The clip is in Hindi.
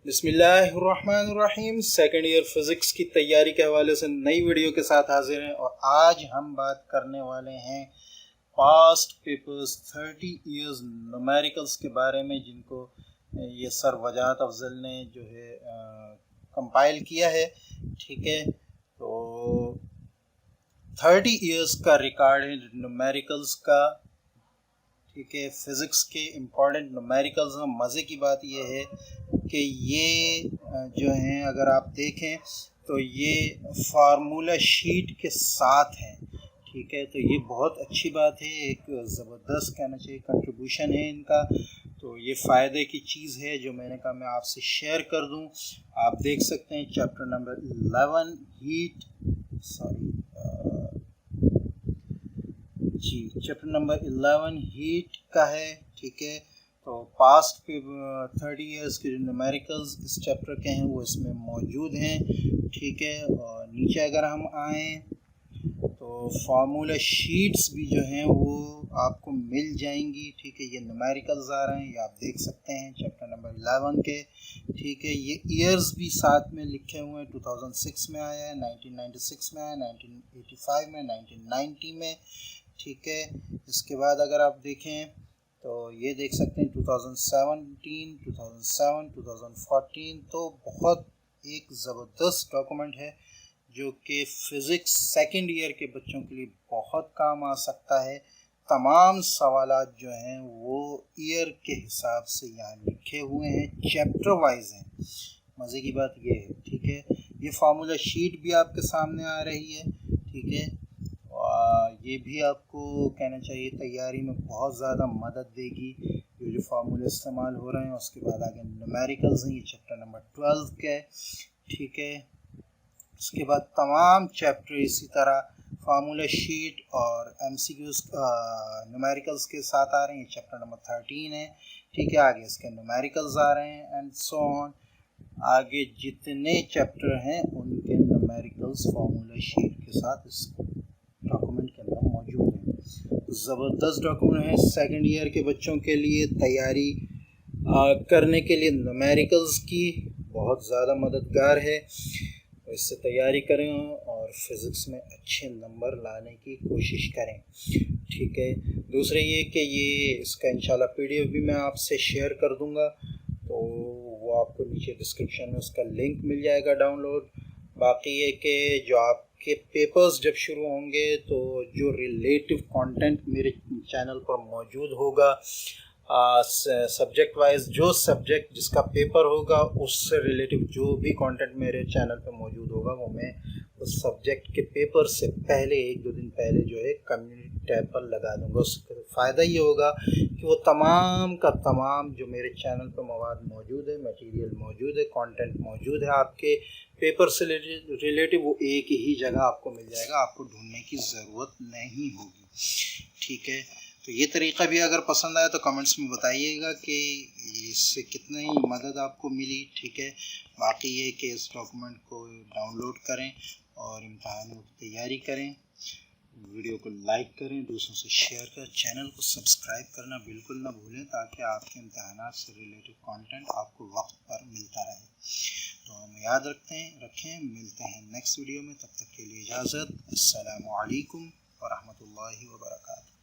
बिस्मिल्लाहिर्रहमानिर्रहीम। सेकेंड ईयर फिज़िक्स की तैयारी के हवाले से नई वीडियो के साथ हाजिर हैं और आज हम बात करने वाले हैं पास्ट पेपर्स 30 इयर्स न्यूमेरिकल्स के बारे में, जिनको ये सर वजाहत अफजल ने जो है कंपाइल किया है। ठीक है, तो 30 इयर्स का रिकॉर्ड है न्यूमेरिकल्स का। ठीक है, फिज़िक्स के इम्पॉर्टेंट न्यूमेरिकल्स में मज़े की बात यह है कि ये जो हैं अगर आप देखें तो ये फार्मूला शीट के साथ हैं। ठीक है, तो ये बहुत अच्छी बात है, एक ज़बरदस्त कहना चाहिए कंट्रीब्यूशन है इनका। तो ये फ़ायदे की चीज़ है जो मैंने कहा मैं आपसे शेयर कर दूं। आप देख सकते हैं chapter number 11 chapter number 11 heat का है। ठीक है, तो पास्ट पे 30 इयर्स के जो न्यूमेरिकल्स इस चैप्टर के हैं वो इसमें मौजूद हैं। ठीक है, और नीचे अगर हम आएँ तो फार्मूला शीट्स भी जो हैं वो आपको मिल जाएंगी। ठीक है, ये न्यूमेरिकल्स आ रहे हैं, ये आप देख सकते हैं चैप्टर नंबर 11 के। ठीक है, ये ईयर्स भी साथ में लिखे हुए हैं। 2006 में आया है, 1996 में आया, 1985 में, 1990 में। ठीक है, इसके बाद अगर आप देखें तो ये देख सकते हैं 2017, 2007, 2014। तो बहुत एक ज़बरदस्त डॉक्यूमेंट है जो कि फ़िज़िक्स सेकंड ईयर के बच्चों के लिए बहुत काम आ सकता है। तमाम सवालात जो हैं वो ईयर के हिसाब से यहाँ लिखे हुए हैं, चैप्टर वाइज हैं। मज़े की बात ये है। ठीक है, ये फार्मूला शीट भी आपके सामने आ रही है। ठीक है, ये भी आपको कहना चाहिए तैयारी में बहुत ज़्यादा मदद देगी, जो फार्मूले इस्तेमाल हो रहे हैं। उसके बाद आगे न्यूमेरिकल्स हैं, ये चैप्टर नंबर 12 का है। ठीक है, उसके बाद तमाम चैप्टर इसी तरह फार्मूला शीट और MCQs न्यूमेरिकल्स के साथ आ रहे हैं। ये चैप्टर नंबर 13 है। ठीक है, आगे इसके न्यूमेरिकल्स आ रहे हैं एंड सो ऑन। आगे जितने चैप्टर हैं उनके न्यूमेरिकल्स फार्मूला शीट के साथ इस डॉक्यूमेंट के अंदर मौजूद हैं। ज़बरदस्त डॉक्यूमेंट है सेकंड ईयर के बच्चों के लिए तैयारी करने के लिए। न्यूमेरिकल्स की बहुत ज़्यादा मददगार है, इससे तैयारी करें और फिज़िक्स में अच्छे नंबर लाने की कोशिश करें। ठीक है, दूसरे ये कि ये इसका इंशाल्लाह PDF भी मैं आपसे शेयर कर दूंगा, तो वो आपको नीचे डिस्क्रिप्शन में उसका लिंक मिल जाएगा डाउनलोड। बाकी ये कि जो आपके पेपर्स जब शुरू होंगे तो जो रिलेटिव कंटेंट मेरे चैनल पर मौजूद होगा, सब्जेक्ट वाइज जो सब्जेक्ट जिसका पेपर होगा उससे रिलेटिव जो भी कंटेंट मेरे चैनल पे मौजूद होगा वो मैं उस सब्जेक्ट के पेपर से पहले 1-2 दिन पहले जो है कम्युनिटी टैब पर लगा दूंगा। उसका फ़ायदा ये होगा कि वो तमाम का तमाम जो मेरे चैनल पर मवाद मौजूद है, मटेरियल मौजूद है, कंटेंट मौजूद है आपके पेपर से रिलेटिव, वो एक ही जगह आपको मिल जाएगा, आपको ढूंढने की ज़रूरत नहीं होगी। ठीक है, तो ये तरीक़ा भी अगर पसंद आए तो कमेंट्स में बताइएगा कि इससे कितनी मदद आपको मिली। ठीक है, बाकी ये कि इस डॉक्यूमेंट को डाउनलोड करें और इम्तहानों की तैयारी करें। वीडियो को लाइक करें, दूसरों से शेयर करें, चैनल को सब्सक्राइब करना बिल्कुल ना भूलें ताकि आपके इम्तहानात से रिलेटेड कंटेंट आपको वक्त पर मिलता रहे। तो हम याद रखें, मिलते हैं नेक्स्ट वीडियो में। तब तक के लिए इजाज़त। अस्सलामु अलैकुम व रहमतुल्लाहि व बरकातहू।